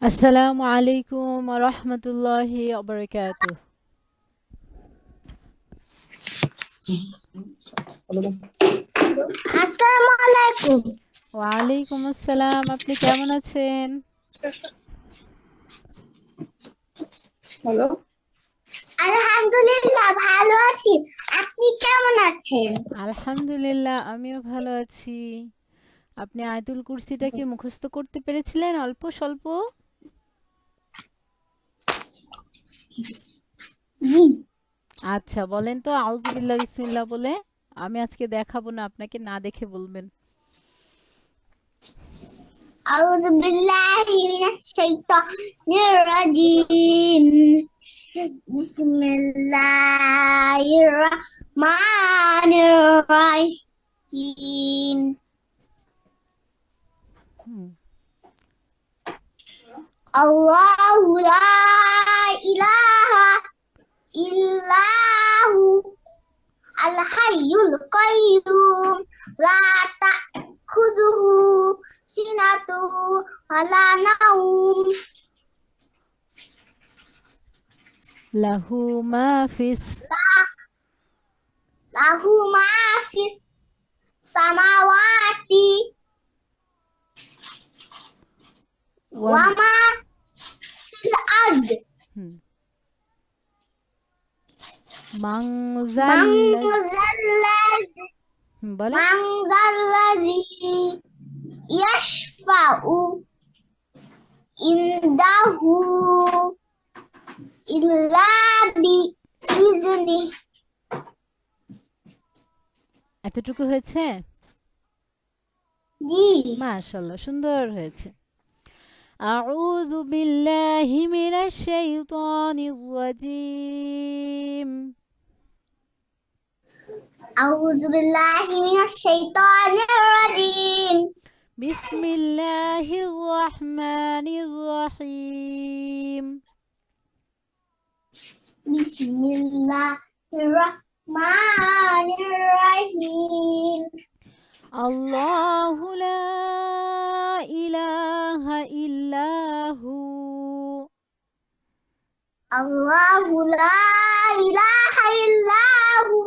আসসালামু আলাইকুম ওয়া রাহমাতুল্লাহি ওয়া বারাকাতুহু। আসসালামু আলাইকুম। ওয়া আলাইকুম আসসালাম। আপনি কেমন আছেন? হ্যালো। আলহামদুলিল্লাহ ভালো আছি। আপনি কেমন আছেন? আলহামদুলিল্লাহ আমিও ভালো আছি। আপনি আয়াতুল কুরসিটা কি মুখস্থ করতে পেরেছিলেন অল্প স্বল্প? জি। আচ্ছা বলেন তো আউযু বিল্লাহ বিসমিল্লাহ বলে। আমি আজকে দেখাবো না আপনাকে না দেখে বলবেন। আউযু বিল্লাহি মিনাশ শাইতানির রাজিম। বিসমিল্লাহির রহমানির রহিম। হুম। আল্লাহু লা ইলাহা ইল্লাহু আল হাইয়ুল কাইয়ুম লা তাখুযুহু সিনাতুহু ওয়ালা নাওম লাহু মা ফিস লাহু মা ফিস সামাওয়াতি ওয়া ওয়া মা ফিল আরদ হুম মান মান যাল্লাযী যাল্লাযী বলেন। মান যাল্লাযী ইয়াশফাউ ইনদাহু ইল্লা বিইজনিহি। এতটুকু হয়েছে? জি। মাশাআল্লাহ সুন্দর হয়েছে। أعوذ بالله من الشيطان الرجيم. আউযু বিল্লাহি মিনাশ শাইতানির রাজিম। بسم الله الرحمن الرحيم. বিসমিল্লাহির রহমানির রহিম। الله لا إله إلا هو আল্লাহু লা ইলাহা ইল্লাহু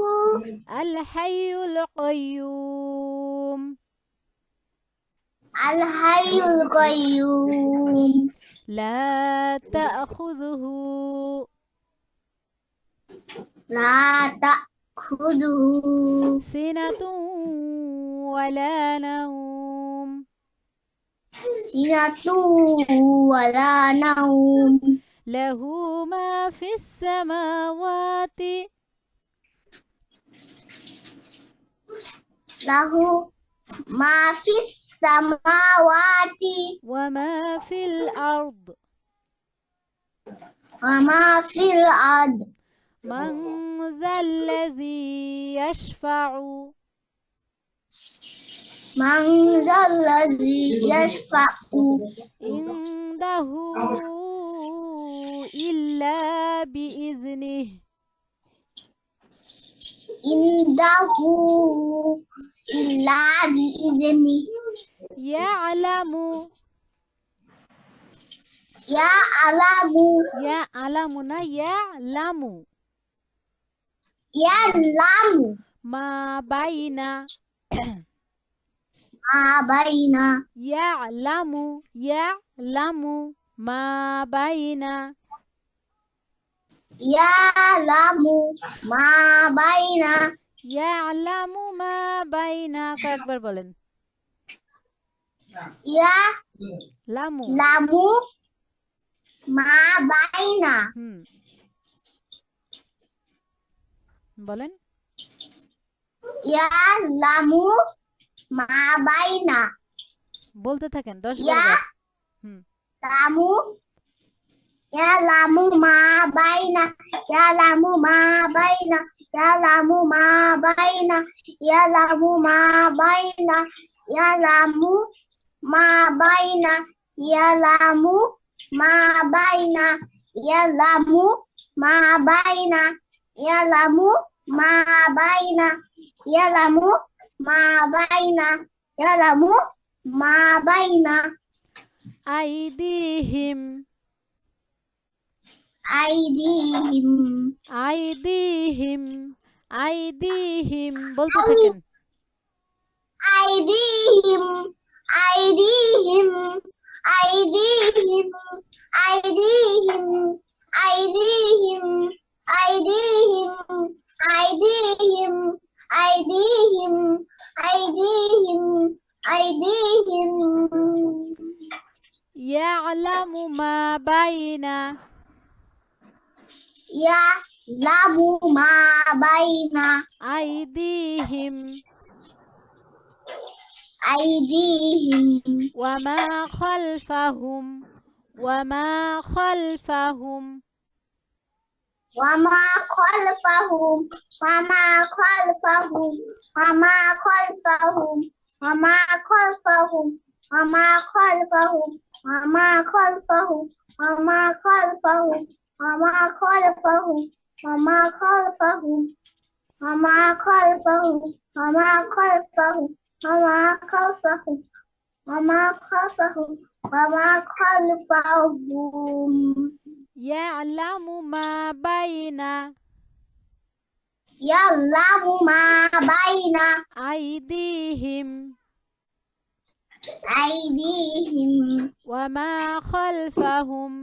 الحي القيوم আল হাইয়ুল কাইয়ুম لا تأخذه লা তাখুযুহু سنة ولا نوم সিনাতুহু ওয়ালা নাওম له ما في السماوات লাহু মা ফিস সামাওয়াতি وما في الأرض ওয়া মা ফিল আরদ من ذا الذي يشفع মান যাল্লাযী ইয়াশফাউ عنده إلا بإذنه ইনদাহু ইল্লা বিইজনিহি। يعلم ইয়ালামু يعلم না يعلم ইয়ালামু ما بين মা বাইনা يعلم يعلم ما بين ইয়ালামু মা বাইনা يعلم ما بين কয়েকবার বলেন লামু ইয়ালামু মা বাইনা হুম বলেন ইয়ালামু মা বাইনা বলতে থাকেন 10 বার হুম ইয়ালামু ইয়ালামু মা বাইনা ইয়ালামু মা বাইনা ইয়ালামু মা বাইনা ইয়ালামু মা বাইনা ইয়ালামু মা বাইনা ইয়ালামু মা বাইনা ইয়ালামু মা বাইনা ইয়ালামু মা বাইনা ইয়ালামু মা বাইনা ইয়ালামু মা বাইনা আইদিহিম আইদিহিম আইদিহিম আইদিহিম বলতে থাকেন। আইদিহিম আইদিহিম আইদিহিম আইদিহিম আইদিহিম আইদিহিম আইদিহিম আইদিহিম আইদিহিম আইদিহিম ইয়ালামু মা বাইনা ইয়ালামু মা বাইনা আইদিহিম আইদিহিম ওয়ামা খালফাহুম ওয়ামা খালফাহুম وما خلفهم وما خلفهم وما خلفهم وما خلفهم وما خلفهم وما خلفهم وما خلفهم وما خلفهم وما خلفهم وما خلفهم وما خلفهم وما خلفهم وما خلفهم وما خلفهم ইয়ালামু মা বাইনা يعلم ما بين আইদিহিম أيديهم ওয়ামা খালফাহুম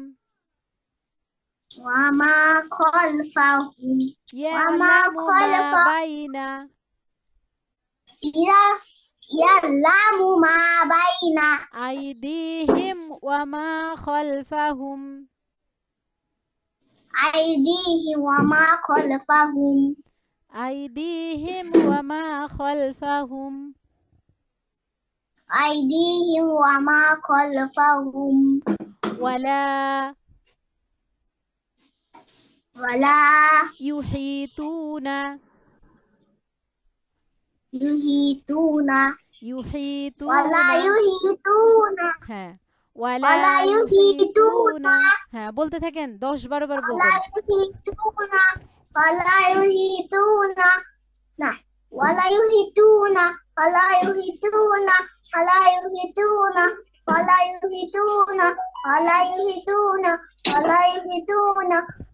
وما خلفهم ইয়ালামু মা خلفهم বাইনা يعلم ما بين আইদিহিম ওয়ামা খালফাহুম أيديهم وما خلفهم আইদিহিম ওয়ামা খালফাহুম أيديهم وما خلفهم ওয়ালা ولا ইউহিতুনা يحيطون ইউহিতুনা ولا يحيطون হ্যাঁ ওয়ালা ولا يحيطون ইউহিতুনা হ্যাঁ বলতে থাকেন 10-12 বার ولا বলবেন। يحيطون ولا يحيطون نعم ولا يحيطون ولا يحيطون ولا يحيطون ولا يحيطون ولا يحيطون ولا يحيطون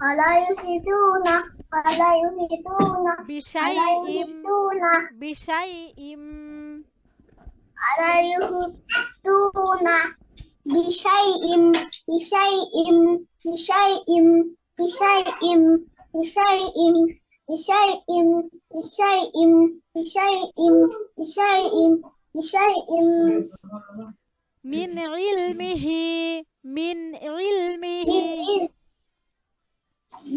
ولا يحيطون ولا يحيطون ولا বিশাইইম يحيطون বিশাইইম ولا يحيطون بشيء بشيء بشيء بشيء بشيء بشيء بشيء بشيء بشيء بشيء মিন ইলমিহি মিন ইলমিহি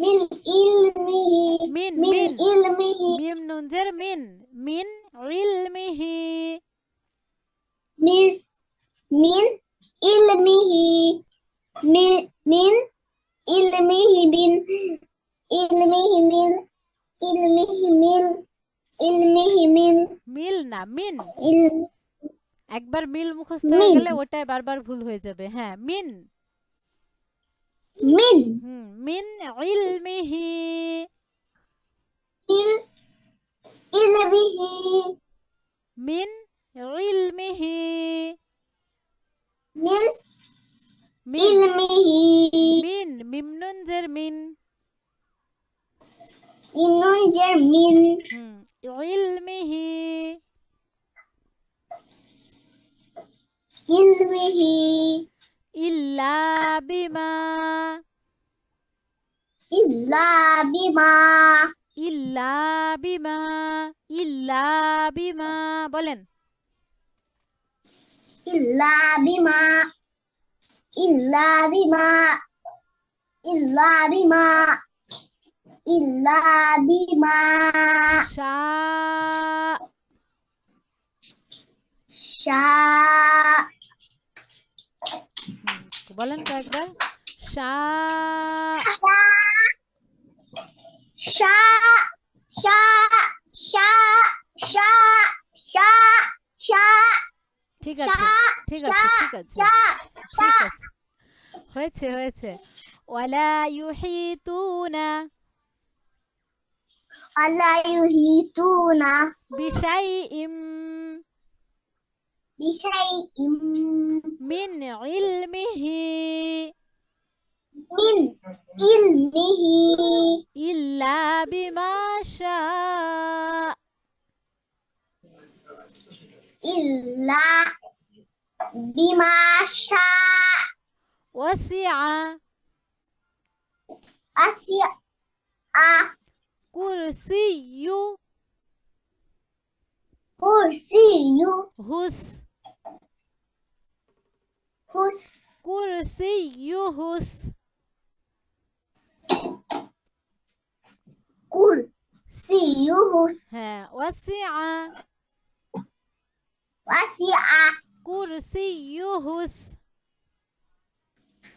من علمه মিন من মিন علمه মিম নুন জের মিন মিন ইলমিহি من من علمه من علمه من علمه من علمه من علمه من মিল না মিন علم একবার মিল মুখস্থ হয়ে মিন গেলে ওটাই বারবার ভুল হয়ে যাবে। হ্যাঁ মিন من মিন ইলমিহি علمه মিন ইলমিহি من মিন علمه মিন মিম নুন জের মিন ينجر من ইলমিহি علمه ইল্লা বিমা إلا بما ইল্লা বিমা ইল্লা বিমা বলেন إلا بما إلا بما إلا بما إلا بما শা شاء বলেন কয়েকবার শা شاء شاء شاء شاء شاء شاء ঠিক আছে ঠিক আছে ঠিক আছে شاء ঠিক আছে হয়েছে হয়েছে ওয়ালা ইউহিতুনা ولا يحيطون বিশাইইম بشيء মিন ইলমিহি من علمه إلا بما شاء إلا بما شاء وسع أسع كرسيه كرسيه هس كرسيه هس كرسيه وسع وسع كرسيه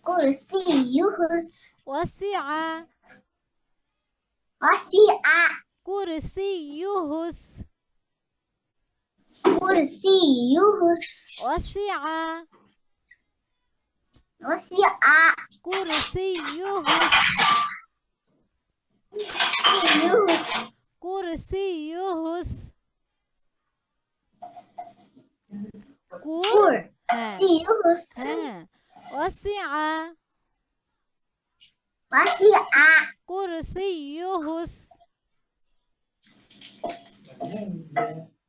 كرسيه وسع وسع كرسيه كرسيه وسع وسع كرسيه كرسيه كرسيه وسع وسع كرسيه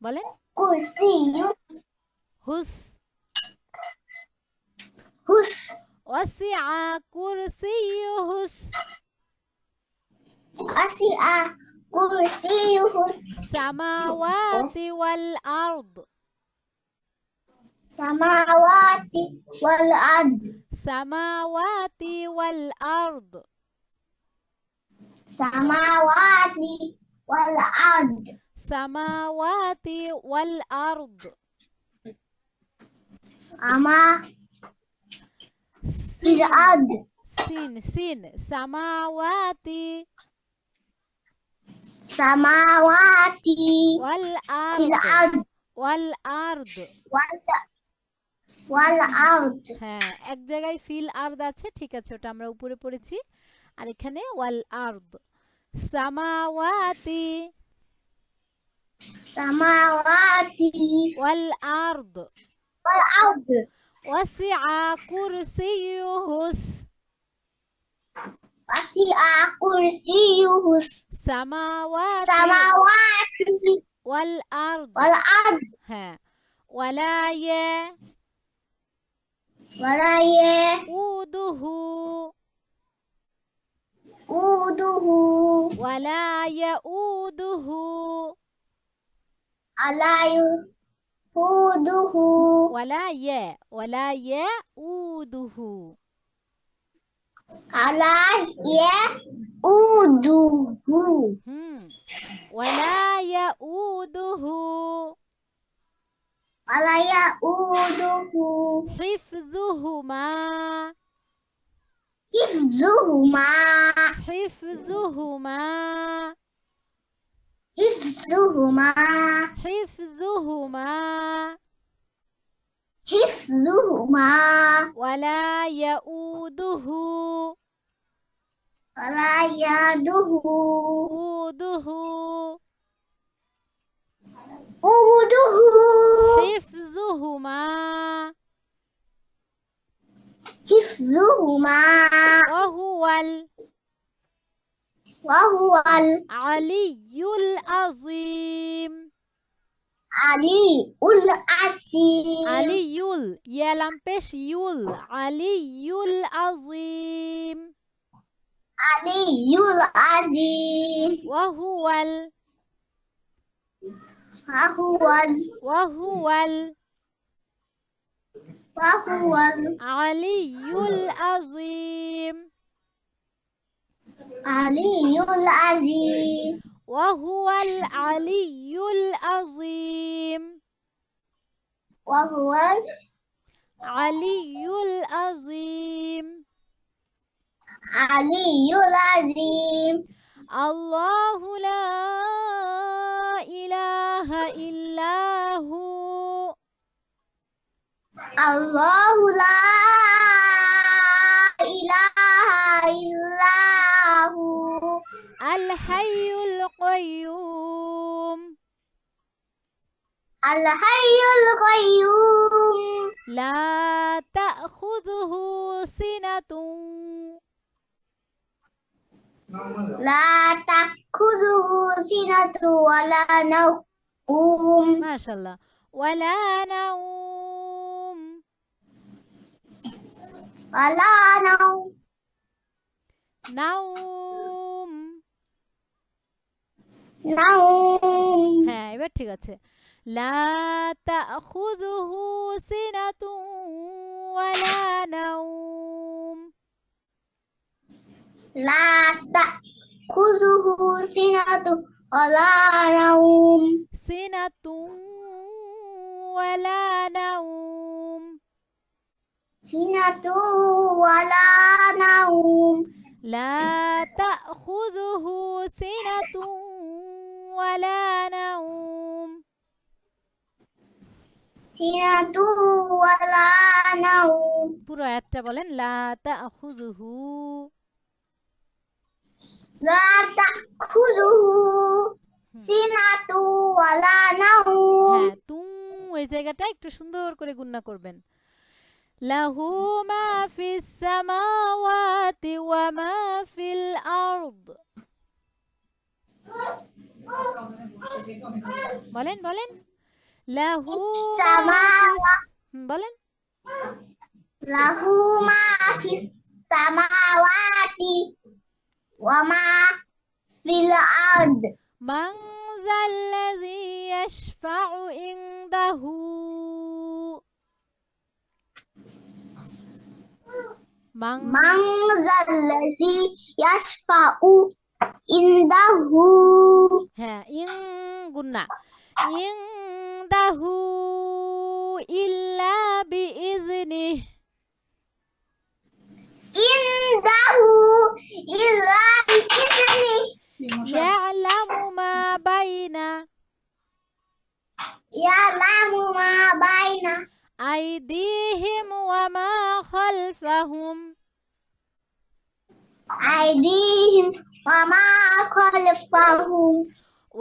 বলেন كرسيه হুস وسع كرسيه وسع كرسيه السماوات والأرض السماوات والأرض السماوات والأرض السماوات والأرض السماوات والأرض أما في الأرض سين سماوات سماوات في والأرض الأرض والأرض والأرض হ্যাঁ এক জায়গায় ফিল আরদ আছে ঠিক আছে ওটা আমরা উপরে পড়েছি আর এখানে ওয়াল আরদ সামাওয়াতি سماوات ওয়াল আরদ والأرض وسع كرسيه وسع كرسيه السماوات السماوات والأرض والأرض ها ولا ولا يؤوده يؤوده ولا يؤوده ألا يؤوده ولا يؤوده ألا يؤوده ولا يؤوده ولا يؤوده حفظهما حفظهما حفظهما حفظهما حفظهما حفظهما ولا يؤوده ولا يده أوده أوده حفظهما حفظهما وهو العلي العظيم العلي العظيم علي يا لمبش يول علي العظيم علي العظيم وهو وهو العلي العظيم علي العظيم وهو العلي العظيم وهو علي العظيم علي العظيم الله لا إله إلا هو الله لا إله إلا هو الحي القيوم الحي القيوم لا تأخذه سنة لا تأخذه سنة ولا نوم মাশাআল্লাহ। ওয়ালা নাউম। ولا نوم নাউম। نوم হ্যাঁ, এবার ঠিক আছে। লা তাখুযুহু সিনাতুন ওয়ালা নাউম। لا تأخذه سنة ولا نوم সিনাতুন ওয়ালা নাউম। سنة ولا نوم লা তাখুযুহু সিনাতুন ওয়ালা নাউম। سنة ولا نوم পুরো আয়াতটা বলেন। লা তাখুযুহু। لا تأخذه سنة ولا نوم হ্যাঁ, এই জায়গাটা একটু সুন্দর করে গুণনা করবেন। লাহু মা ফিস সামাওয়াতি ওয়া মা ফিল আরদ। বলেন বলেন। লাহু السماوات বলেন। له ما في السماوات وما في الأرض মান যাল্লাযী ইয়াশফাউ ইনদাহু। মান من ذا الذي يشفع عنده হ্যাঁ, গুন্না। ইনদাহু ইল্লা বিইذনিহ। عنده إلا بإذنه ইয়ালামু মা বাইনা يعلم ما بين আইদিহিম ওয়া মা খালফাহুম। أيديهم وما خلفهم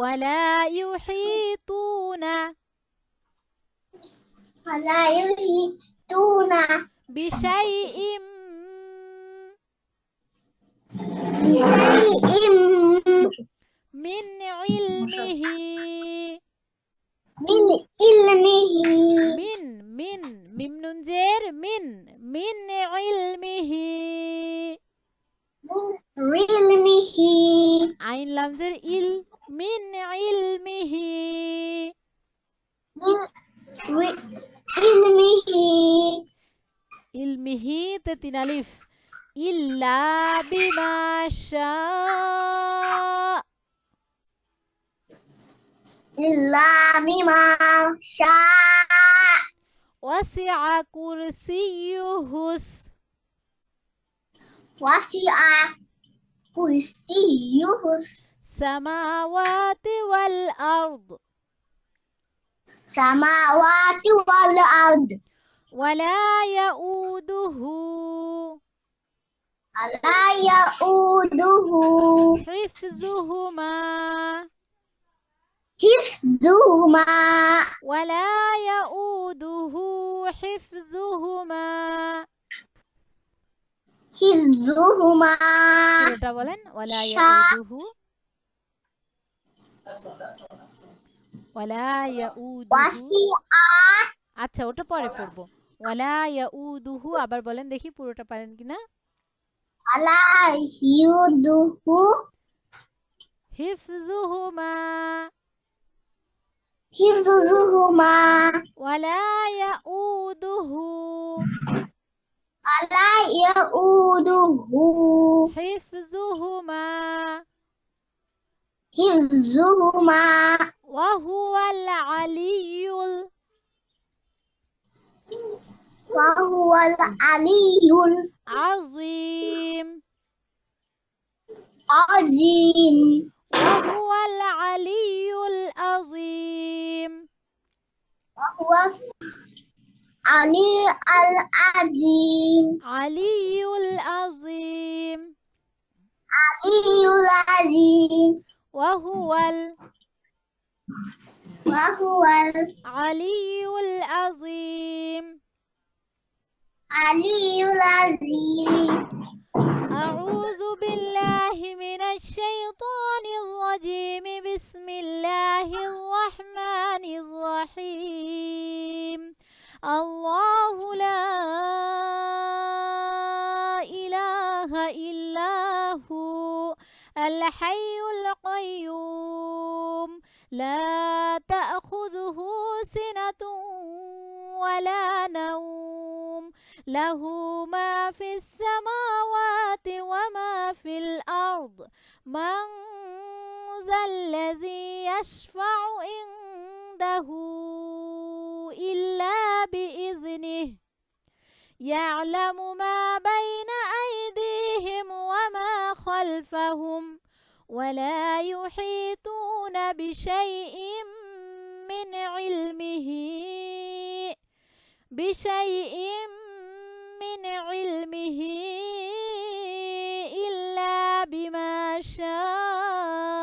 ولا يحيطون ولا يحيطون بشيء بشيء من علمه. من علمه من ميم نون زير من علمه. من علمه عين لام زير من علمه. من علمه علمه تتين ألف. إلا بما شاء. إلا بما شاء وسع كرسيه وسع كرسيه السماوات والأرض. السماوات والأرض ولا يؤوده ألا يؤوده حفظهما. حفظهما ولا يؤوده حفظهما. حفظهما পুরোটা বলেন। ولا يؤوده ولا يؤوده। وسع আচ্ছা, ওটা পরে পড়বো। ولا يؤوده আবার বলেন দেখি পুরোটা পারেন কিনা। ألا يؤوده حفظهما حفظهما ولا يؤوده ألا يؤوده حفظهما حفظهما وهو العلي وهو العلي العظيم. العظيم وهو العلي العظيم. وهو علي العظيم علي العظيم. علي العظيم وهو وهو العلي العظيم. علي العظيم أعوذ بالله من الرحيم الله لا إله إلا هو الحي القيوم لا تأخذه سنة ولا نوم له ما في السماوات وما في الأرض من ذا الذي يشفع عنده إلا بإذنه يعلم ما بين أيديهم وما خلفهم ولا يحيطون بشيء من علمه إلا بما شاء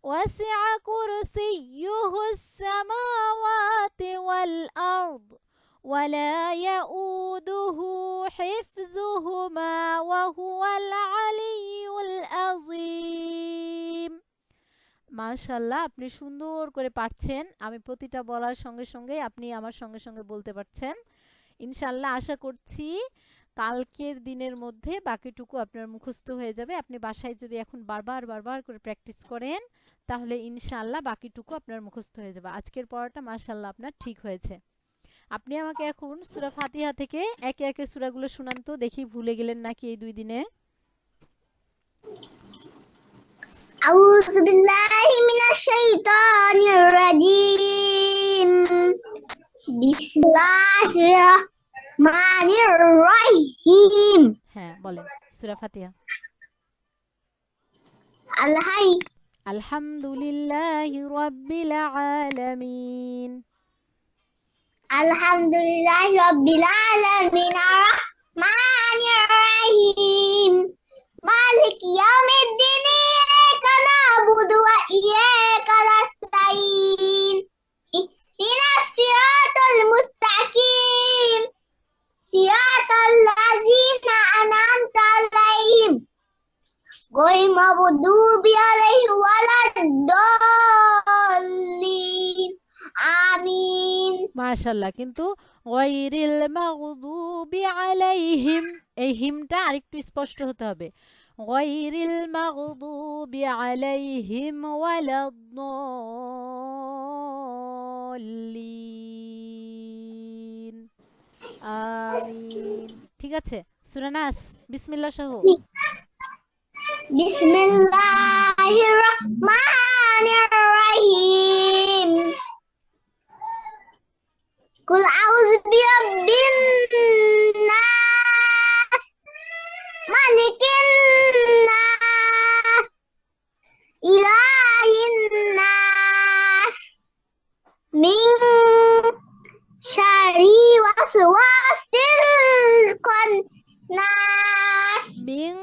وسع كرسيه السماوات والأرض ولا يؤوده حفظهما وهو العلي العظيم মাশাআল্লাহ আপনি সুন্দর করে পারছেন আমি প্রতিটা বলার সঙ্গে সঙ্গে আপনি আমার সঙ্গে সঙ্গে বলতে পারছেন ইনশাআল্লাহ আশা করছি কালকের দিনের মধ্যে বাকিটুকু আপনার মুখস্থ হয়ে যাবে আপনি বাসায় যদি এখন বারবার করে প্র্যাকটিস করেন তাহলে ইনশাআল্লাহ বাকিটুকু আপনার মুখস্থ হয়ে যাবে আজকের পড়াটা মাশাআল্লাহ আপনার ঠিক হয়েছে আপনি আমাকে এখন সূরা ফাতিহা থেকে একে একে সূরাগুলো শুনান তো দেখি ভুলে গেলেন নাকি এই দুই দিনে أعوذ بالله من الشيطان الرجيم بسم الله الرحمن الرحيم হ্যাঁ বলেন সূরা ফাতিহা الحي আলহামদুলিল্লাহি রাব্বিল আলামিন الحمد لله رب العالمين الرحمن الرحيم مالك يوم الدين إياك نعبد وإياك نستعين اهدنا الصراط المستقيم صراط الذين أنعمت عليهم غير المغضوب عليهم ولا الضالين آمين মাশাআল্লাহ কিন্তু গায়রিল মাগদুবি আলাইহিম এই হিমটা আরেকটু স্পষ্ট হতে হবে গায়রিল মাগদুবি আলাইহিম ওয়ালাদ-দাল্লিন আমিন ঠিক আছে সূরা নাস বিসমিল্লাহ সহ بسم الله الرحمن الرحيم قل أعوذ برب الناس ملك الناس إله الناس من شر وسواس الخناس মিন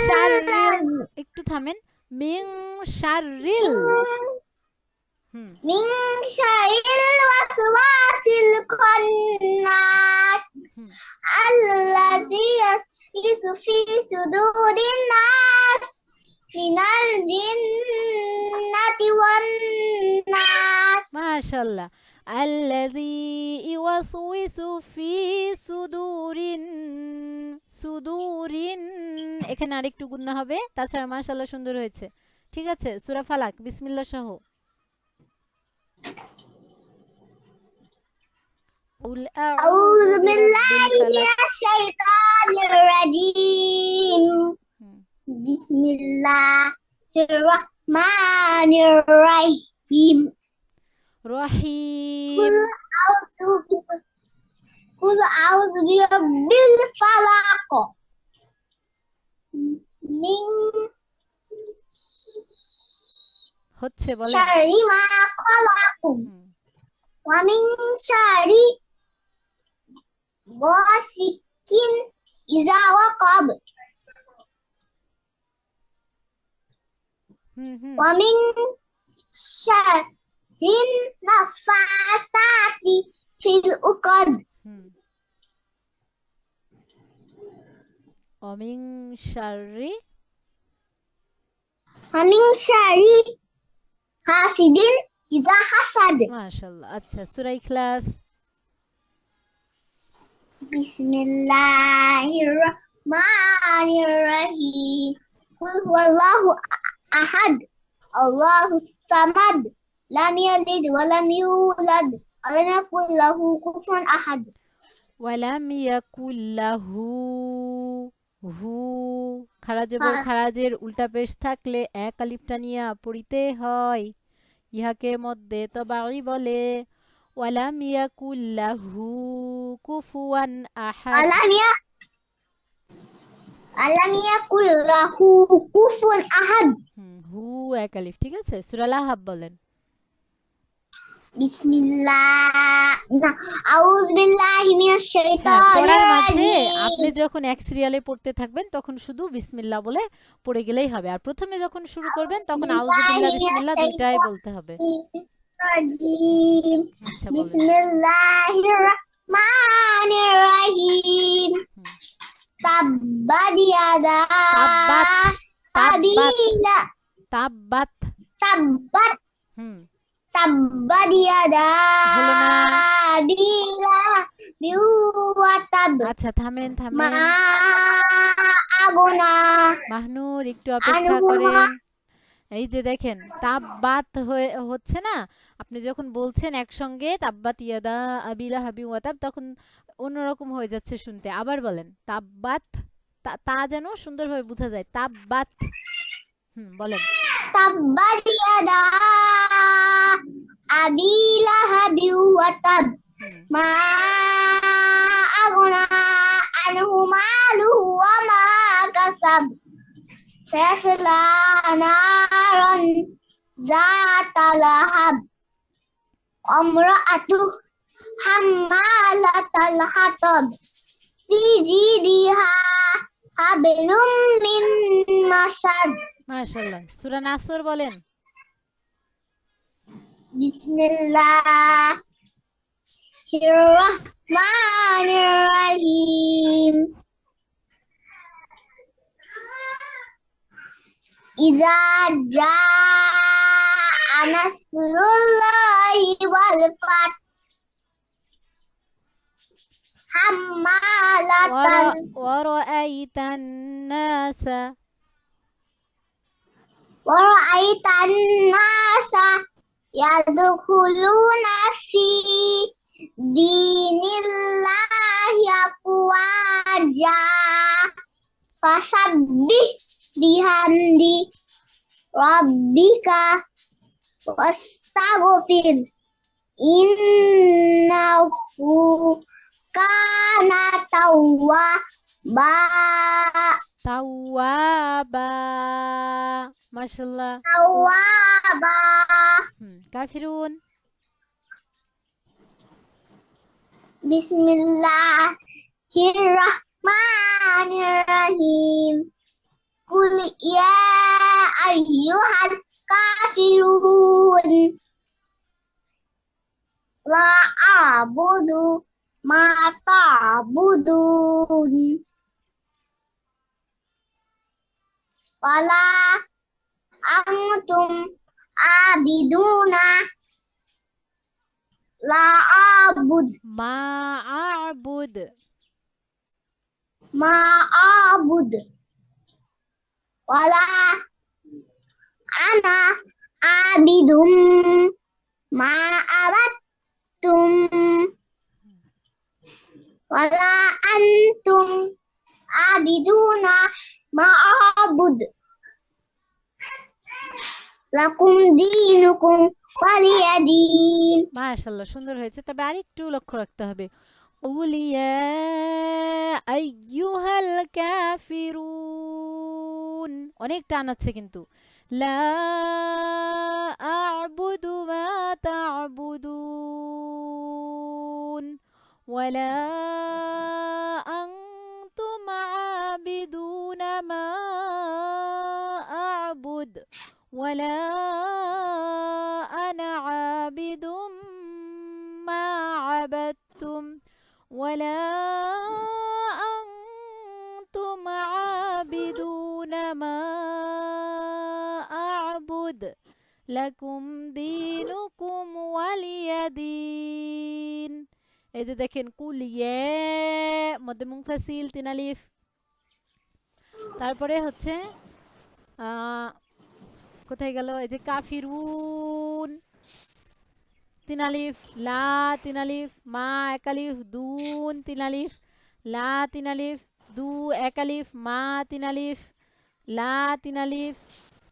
শাররিল একটু থামেন মিন শাররিল من شر الوسواس الخناس الذي يوسوس في صدور الناس من الجنة والناس মাশাআল্লাহ আল্লাযী ইওয়াসওয়িসু ফি সুদুরিন এখানে আরেকটু গুণনা হবে তাছাড়া মাশাআল্লাহ সুন্দর হয়েছে ঠিক আছে সূরা ফালাক বিসমিল্লাহ সহ قل أعوذ بالله من الشيطان الرجيم بسم الله الرحمن الرحيم রহিম قل أعوذ برب الفلق من হচ্ছে বলেন شر ما خلق ومن شر غاسق إذا وقب ومن شر النفاثات في العقد ومن شر ومن شر حاسد إذا حسد. মাশাআল্লাহ। আচ্ছা, সূরা ইখলাস। بسم الله الرحمن الرحيم قل هو الله أحد الله الصمد لم يلد ولم يولد ولم يكن له كفوا أحد ওয়ালাম ইয়াকুল্লাহু, হু, খারা জবর খারাজের উল্টা পেশ থাকলে এক আলিফটা নিয়া পড়িতে হয়, ইহাকে মধ্যে তবাই বলে। ওয়ালাম ইয়াকুল্লাহু কুফুয়ান আহাদ। ألم يكن له كفوا أحد হু এক আলিফ, ঠিক আছে। সূরা লাহাব বলেন। بسم الله أعوذ بالله من হ্যাঁ, الشيطان পড়ার মাঝে আপনি الرجيم যখন এক সিরিয়ালে পড়তে থাকবেন তখন শুধু বিসমিল্লাহ বলে পড়ে গেলেই হবে, আর প্রথমে যখন শুরু করবেন তখন আউযু বিল্লাহ বিসমিল্লাহ দুইটাই বলতে হবে। الرجيم আচ্ছা, بسم বলেন। الله الرحمن الرحيم হুম, تبت يدا তাব্বাত, أبي তাব্বাত, لهب তাব্বাত। تبت হুম, تبت يدا হলো না। أبي لهب وتب আচ্ছা, থামেন ما থামেন। أغنى মাহনুর, একটু অপেক্ষা عنه করেন। এই যে দেখেন, তাব্বাত হচ্ছে না, আপনি যখন বলছেন একসঙ্গে তাব্বাত ইয়াদা আবি লাহাবি ওয়াতাব, তখন অন্যরকম হয়ে যাচ্ছে শুনতে। আবার বলেন তাব্বাত, তা যেন সুন্দরভাবে বোঝা যায়। তাব্বাত। বলেন। تبت يدا أبي لهب وتب হুম, ما أغنى عنه ماله وما كسب سيصلى نارا ذات لهب امرأته حمالة الحطب في جيدها حبل من مسد মাশাআল্লাহ। সূরা নাসর বলেন। بسم الله الرحمن الرحيم إذا جاء نصر الله والفتح حمالة ورأيت الناس ورأيت الناس يدخلون في دين الله أفواجا فسبح بحمد ربك واستغفر إنه كان توابا তাওয়াবা। মাশাআল্লাহ। توابا কাফিরুন। بسم الله الرحمن الرحيم قل يا أيها الكافرون لا أعبد ما تعبدون ولا أنتم عابدون لا أعبد মা আ'বুদ। ما أعبد ولا أنا عابد ما عبدتم ولا أنتم عابدون ما أعبد لكم دينكم ولي دين মাশাআল্লাহ, সুন্দর হয়েছে, তবে আরেকটু লক্ষ্য রাখতে হবে। قُلْ يَا أَيُّهَا الْكَافِرُونَ, অনেক টান আছে কিন্তু। لا أعبد ما تعبدون ولا أنتم عابدون ما أعبد ولا أنا عابد ما عبدتم ولا أنتم عابدون ما أعبد لكم دينكم এই যে দেখেন কুল ইয়ে মধ্যে মুনফাসিল 3 আলিফ। তারপরে হচ্ছে কোথায় গেল, এই যে কাফিরুন 3 আলিফ, লা 3 আলিফ, মা 1 আলিফ, দুন 3 আলিফ, লা 3 আলিফ, দু 1 আলিফ, মা 3 আলিফ, লা 3 আলিফ,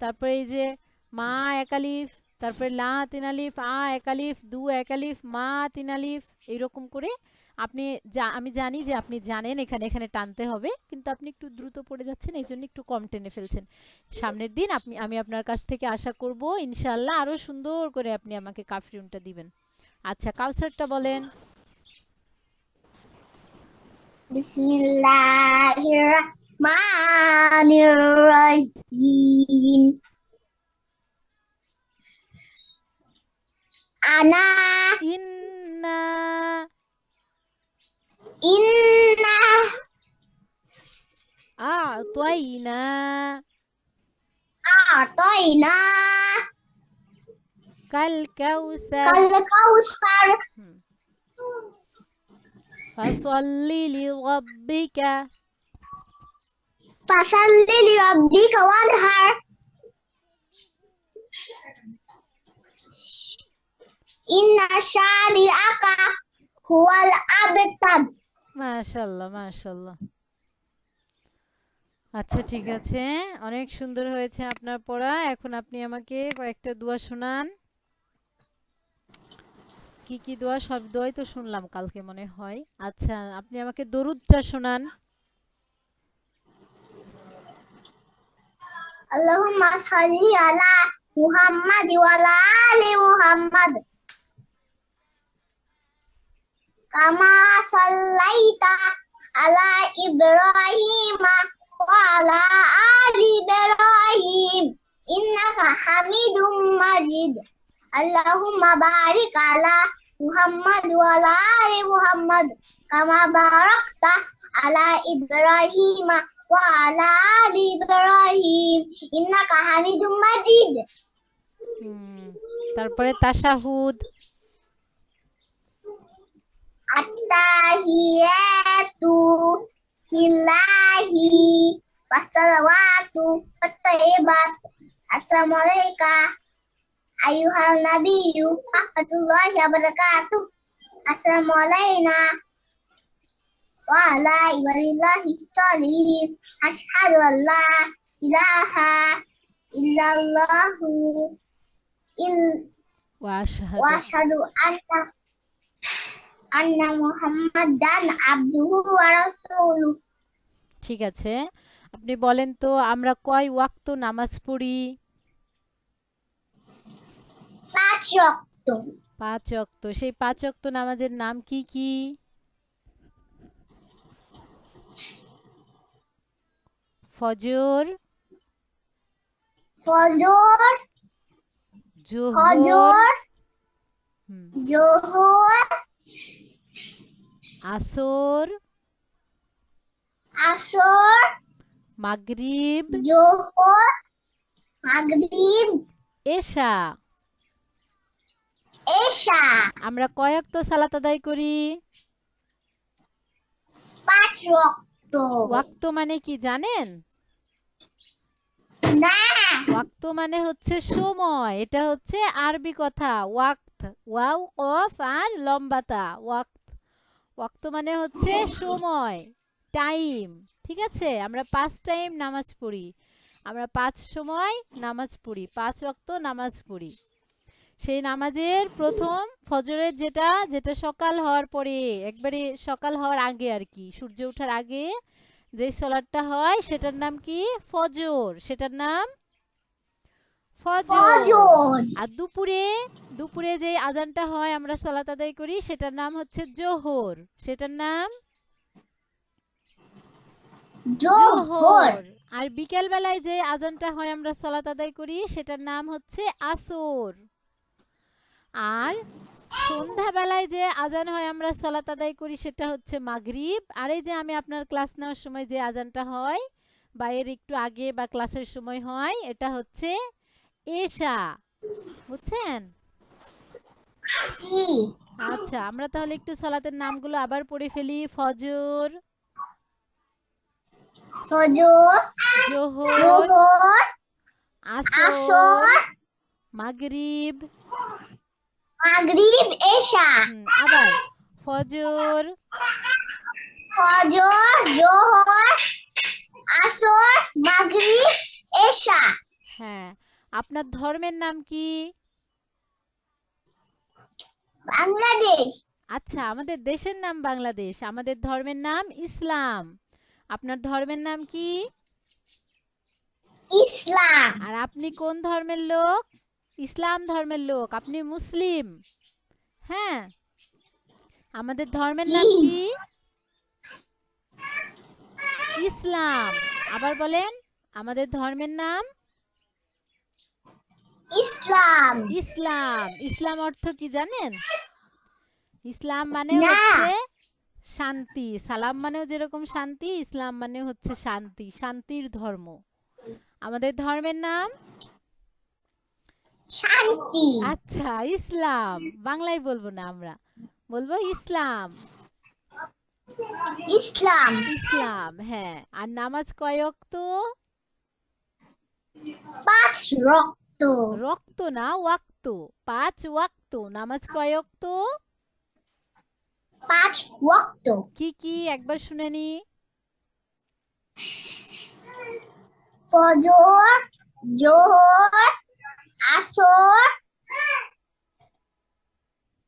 তারপরে এই যে মা 1 আলিফ, তারপরে লা 3 আলিফ, আ 1 আলিফ, দু 1 আলিফ, মা 3 আলিফ, এইরকম করে আপনি আমি জানি যে আপনি জানেন এখানে এখানে টানতে হবে, কিন্তু আপনি একটু দ্রুত পড়ে যাচ্ছেন, এই জন্য একটু কম টেনে ফেলছেন। সামনের দিন আমি আপনার কাছ থেকে আশা করব ইনশাআল্লাহ আরো সুন্দর করে আপনি আমাকে কাফরুনটা দিবেন। আচ্ছা, কাউসারটা বলেন। বিসমিল্লাহিররহমানিররহিম। আনা ইন্না ইন্না আ'তাইনা আ'তাইনা কাল কাউসার কাল কাউসার হুম, ফাসল্লি লিরাব্বিকা ফাসাল্লি লিরাব্বিকা ওয়ানহার ইন্না শানিআকা হুয়াল আবতার। মাশাআল্লাহ মাশাআল্লাহ। আচ্ছা ঠিক আছে, অনেক সুন্দর হয়েছে আপনার পড়া। এখন আপনি আমাকে কয়েকটা দোয়া শোনান। কি কি দোয়া? সব দোয়াই তো শুনলাম কালকে মনে হয়। আচ্ছা, আপনি আমাকে দরুদটা শোনান। আল্লাহুম্মা সাল্লি আলা মুহাম্মাদ ওয়া আলা আলি মুহাম্মাদ কামা সাল্লাইতা আলা ইব্রাহিমা ওয়া আলা আলি ইব্রাহিম ইন্নাকা হামিদুম মাজিদ। আল্লাহুম্মা বারিক আলা মুহাম্মাদ ওয়া আলা আলি মুহাম্মাদ কামা বারাকতা আলা ইব্রাহিমা ওয়া আলা আলি ইব্রাহিম ইন্নাকা হামিদুম মাজিদ। তারপরে তাশাহুদ। আত্তাহিয়াতু লিল্লাহি ওয়াসসালাওয়াতু ওয়াত-তাইয়্যিবাত। আসসালামু আলাইকা আইয়ুহান নাবিয়্যু ওয়া রাহমাতুল্লাহি ওয়া বারাকাতুহু। আসসালামু আলাইনা ওয়া আলা ইবাদিল্লাহিস সালিহিন। আশহাদু আল্লা ইলাহা ইল্লাল্লাহু ওয়া আশহাদু আন্না মুহাম্মাদান আবদুহু ওয়া রাসূলুহু। ঠিক আছে, আপনি বলেন তো আমরা কয় ওয়াক্ত নামাজ পড়ি? 5 ওয়াক্ত। 5 ওয়াক্ত। সেই 5 ওয়াক্ত নামাজের নাম কি কি? ফজর, ফজর, জোহর, জোহর, আসর, আসর, মাগরিব, জোহর, মাগরিব, এশা। এশা। আমরা কয় ওয়াক্ত সালাত আদায় করি? 5 ওয়াক্ত। ওয়াক্ত মানে কি জানেন? না। ওয়াক্ত মানে হচ্ছে সময়। এটা হচ্ছে আরবি কথা। ওয়াক্ত, ওয়াও কফ আর লম্বাতা ওয়াক্ত। ওয়াক্ত মানে হচ্ছে সময়, টাইম। ঠিক আছে, আমরা 5 টাইম নামাজ পড়ি, আমরা 5 সময় নামাজ পড়ি, 5 ওয়াক্ত নামাজ পড়ি। সেই নামাজের প্রথম ফজরের যেটা যেটা সকাল হওয়ার পরে, একবারে সকাল হওয়ার আগে আর কি, সূর্য ওঠার আগে যে সালাতটা হয় সেটার নাম কি? ফজর। সেটার নাম ফজর। আর দুপুরে যে আজানটা হয় আমরা সালাত আদায় করি সেটার নাম হচ্ছে জোহর। সেটার নাম জোহর। আর বিকেল বেলায় যে আজানটা হয় আমরা সালাত আদায় করি সেটার নাম হচ্ছে আসর। আর সন্ধ্যাবেলায় যে আজান হয় আমরা সালাত আদায় করি সেটা হচ্ছে মাগরিব। আর এই যে আমি আপনার ক্লাস নেওয়ার সময় যে আজানটা হয় বা এর একটু আগে বা ক্লাসের সময় হয় এটা হচ্ছে এশা। বুঝছেন? জি। আচ্ছা, আমরা তাহলে একটু সালাতের নামগুলো আবার পড়ে ফেলি। ফজর, ফজর, জোহর, জোহর, আসর, আসর, মাগরিব। মাগরিব, এশা। আবার ফজর, ফজর, জোহর, আসর, মাগরিব, এশা। হ্যাঁ। আপনার ধর্মের নাম কি? বাংলাদেশ। আচ্ছা, আমাদের দেশের নাম বাংলাদেশ, আমাদের ধর্মের নাম ইসলাম। আপনার ধর্মের নাম কি? ইসলাম। আর আপনি কোন ধর্মের লোক? ইসলাম ধর্মের লোক, আপনি মুসলিম। হ্যাঁ, আমাদের ধর্মের জি। নাম কি? ইসলাম। আবার বলেন, আমাদের ধর্মের নাম ইসলাম। ইসলাম। ইসলাম অর্থ কি জানেন? ইসলাম মানে না। হচ্ছে শান্তি। সালাম মানেও যেরকম শান্তি, ইসলাম মানে হচ্ছে শান্তি, শান্তির ধর্ম। আমাদের ধর্মের নাম শান্তি। আচ্ছা ইসলাম। বাংলায় বলবো না, আমরা বলবো ইসলাম। ইসলাম। ইসলাম, হ্যাঁ। আর নামাজ কয় ওয়াক্ত? 5 রক্ত। রক্ত না, ওয়াক্ত। 5 ওয়াক্ত। নামাজ কয় ওয়াক্ত? 5 ওয়াক্ত। কি কি একবার শুনে নি। ফজর, জোহর, আসর,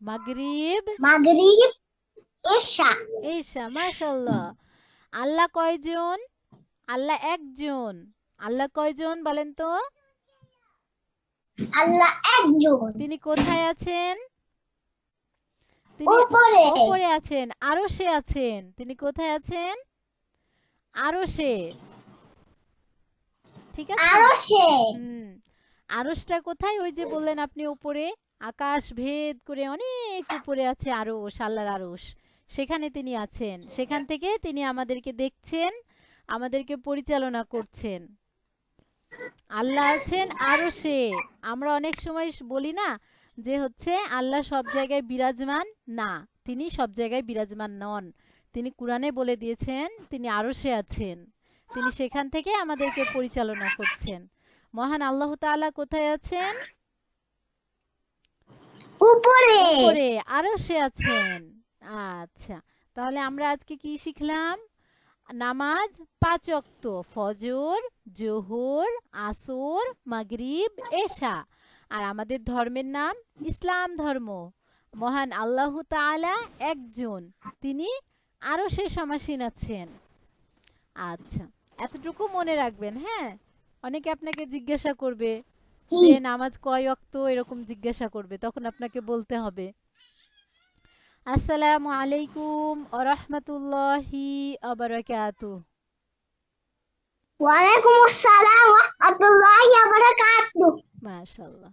মাগরিব, মাগরিব, এশা। এশা। মাশাআল্লাহ। আল্লাহ কয়জন? আল্লাহ একজন। আল্লাহ কয়জন বলেন তো? আল্লাহ একজন। তিনি কোথায় আছেন? তিনি উপরে। ওপরে আছেন, আরশে আছেন। তিনি কোথায় আছেন? আরশে। ঠিক আছে? আরশে। হুম। আরশটা কোথায়? ওই যে বললেন আপনি উপরে, আকাশ ভেদ করে অনেক উপরে আছে আরশ, আল্লাহর আরশ। সেখানে তিনি আছেন। সেখান থেকে তিনি আমাদেরকে দেখছেন, আমাদেরকে পরিচালনা করছেন। আল্লাহ আছেন আরশে। আমরা অনেক সময় বলি না যে হচ্ছে আল্লাহ সব জায়গায় বিরাজমান। না, তিনি সব জায়গায় বিরাজমান নন। তিনি কুরআনে বলে দিয়েছেন তিনি আরশে আছেন। তিনি সেখান থেকে আমাদেরকে পরিচালনা করছেন। মহান আল্লাহ তাআলা কোথায় আছেন? উপরে। উপরে, আরশে আছেন। আচ্ছা, তাহলে আমরা আজকে কি শিখলাম? নামাজ 5 ওয়াক্ত, ফজর, জোহর, আসর, মাগরিব, এশা। আর আমাদের ধর্মের নাম ইসলাম ধর্ম। মহান আল্লাহ তাআলা একজন, তিনি আরশে সমাসীন আছেন। আচ্ছা, এতটুকু মনে রাখবেন। হ্যাঁ, অনেকে আপনাকে জিজ্ঞাসা করবে জি। যে নামাজ কয় ওয়াক্ত, এরকম জিজ্ঞাসা করবে, তখন আপনাকে বলতে হবে আসসালামু আলাইকুম ওয়া রাহমাতুল্লাহি ওয়া বারাকাতুহু। ওয়ালাইকুম আসসালাম ওয়া রাহমাতুল্লাহি ওয়া বারাকাতুহু। মাশাআল্লাহ।